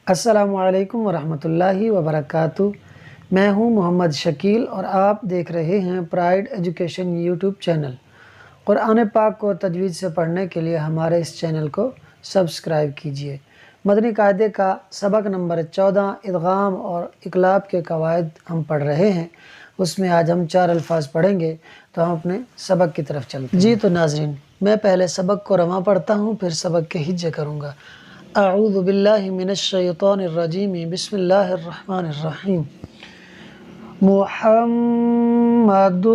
السلام علیکم ورحمۃ اللہ وبرکاتہ۔ میں ہوں محمد شکیل اور آپ دیکھ رہے ہیں پرائڈ ایجوکیشن یوٹیوب چینل۔ قرآن پاک کو تجوید سے پڑھنے کے لیے ہمارے اس چینل کو سبسکرائب کیجیے۔ مدنی قاعدے کا سبق نمبر 14 ادغام اور اقلاب کے قواعد ہم پڑھ رہے ہیں۔ اس میں آج ہم 4 الفاظ پڑھیں گے، تو ہم اپنے سبق کی طرف چلتے ہیں۔ جی تو ناظرین، میں پہلے سبق کو رواں پڑھتا ہوں، پھر سبق کے ہجے کروں گا۔ اعوذ باللہ من الشیطان الرجیم، بسم اللہ الرحمن الرحیم۔ محمد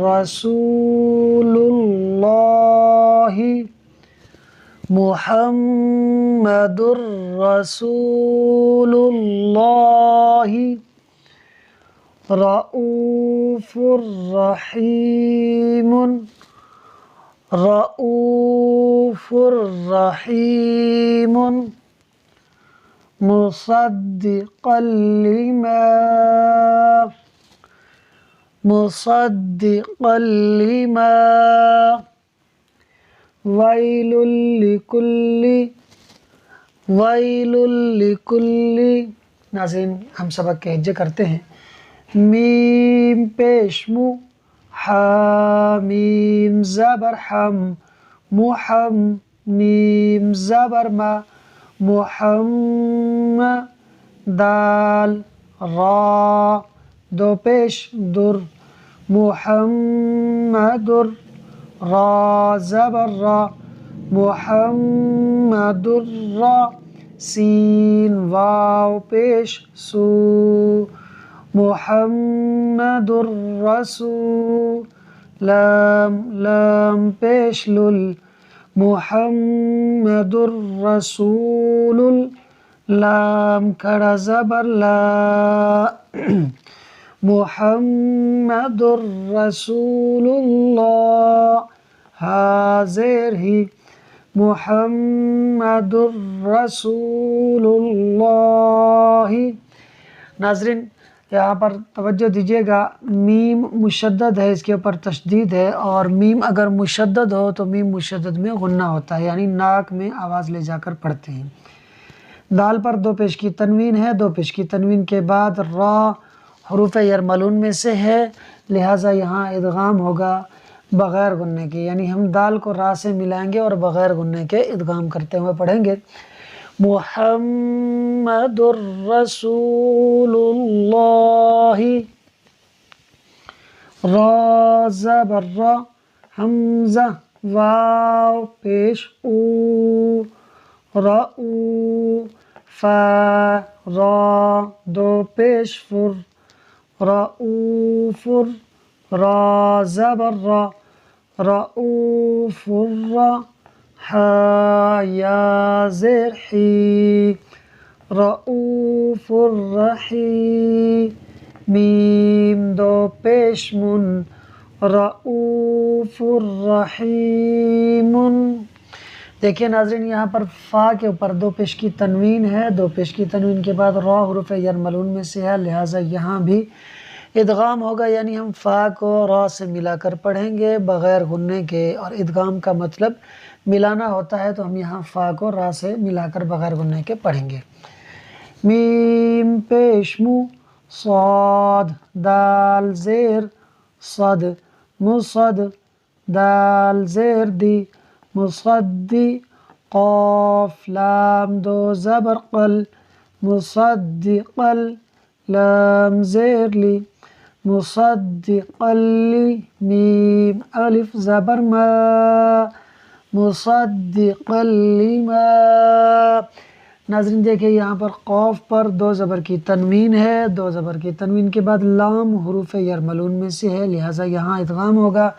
رسول اللہ، محمد رسول اللہ، رؤوف الرحیم، رؤوف الرحیم، مصدقا لما ویل لکل ناظرین، ہم سبق کے ہجے کرتے ہیں۔ میم پیش مو، حامیم زبر حم، محم، میم زبر ما، محمد، دال را، دو پیش در، محمد، را زبر را، محمد را، سین واو پیش سو، محمد رسول، لام پیش لل، محمد رسول، لام کھڑا زبر لا، محمد رسول اللہ، ہا زیر ہی، محمد رسول اللہ۔ ناظرین، یہاں پر توجہ دیجیے گا، میم مشدد ہے، اس کے اوپر تشدید ہے، اور میم اگر مشدد ہو تو میم مشدد میں غنہ ہوتا ہے، یعنی ناک میں آواز لے جا کر پڑھتے ہیں۔ دال پر 2 پیش کی تنوین ہے، 2 پیش کی تنوین کے بعد را حروف یرملون میں سے ہے، لہٰذا یہاں ادغام ہوگا بغیر غننے کے، یعنی ہم دال کو را سے ملائیں گے اور بغیر غننے کے ادغام کرتے ہوئے پڑھیں گے۔ محمد رسول اللہ، را زبر را، حمزہ واو پیش او، رؤو، فا را، 2 پیش فر، رؤوف، را زبر را، رؤوف را، حا یا زیر حی، رؤوف الرحیم، میم 2 پیش من، رؤوف الرحیم۔ دیکھیے ناظرین، یہاں پر فا کے اوپر 2 پیش کی تنوین ہے، 2 پیش کی تنوین کے بعد را حروف یرملون میں سے ہے، لہٰذا یہاں بھی ادغام ہوگا، یعنی ہم فا کو را سے ملا کر پڑھیں گے بغیر غننے کے، اور ادغام کا مطلب ملانا ہوتا ہے، تو ہم یہاں فا کو را سے ملا کر بغیر غننے کے پڑھیں گے۔ میم پیش مو، صاد، دال زیر صد، مصد، دال زیر دی، مصدی، قاف لام 2 زبر قل، مصدقل، لام زیر لی، مصدقل لی، میم الف زبر ما، مصدقل لما۔ ناظرین دیکھیں، یہاں پر قاف پر 2 زبر کی تنوین ہے، 2 زبر کی تنوین کے بعد لام حروف یرملون میں سے ہے، لہٰذا یہاں ادغام ہوگا،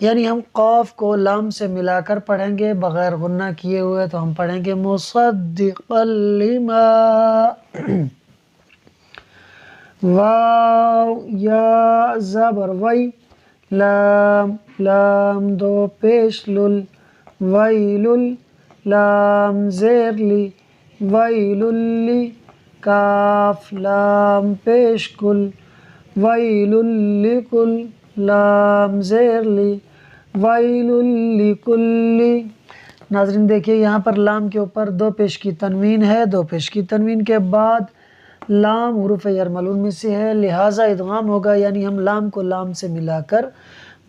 یعنی ہم قاف کو لام سے ملا کر پڑھیں گے بغیر غنہ کیے ہوئے، تو ہم پڑھیں گے مصدقا لما۔ واو یا زبر وی، لام 2 پیش لل، ویل، لام زیر لی، ویل لی، کاف لام پیش کل، ویل لکل، لام زیر لی، ویل لکل، ناظرین دیکھیے یہاں پر لام کے اوپر دو پیش کی تنوین ہے، دو پیش کی تنوین کے بعد لام حروف یرملون میں سے ہے، لہٰذا ادغام ہوگا، یعنی ہم لام کو لام سے ملا کر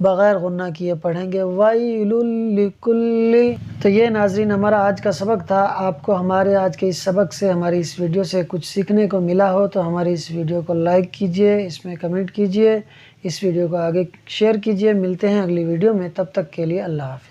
بغیر غنہ کیے پڑھیں گے، وَيْلٌ لِكُلِّ۔ تو یہ ناظرین ہمارا آج کا سبق تھا۔ آپ کو ہمارے آج کے اس سبق سے، ہماری اس ویڈیو سے کچھ سیکھنے کو ملا ہو تو ہماری اس ویڈیو کو لائک کیجئے، اس میں کمنٹ کیجئے، اس ویڈیو کو آگے شیئر کیجئے۔ ملتے ہیں اگلی ویڈیو میں، تب تک کے لیے اللہ حافظ۔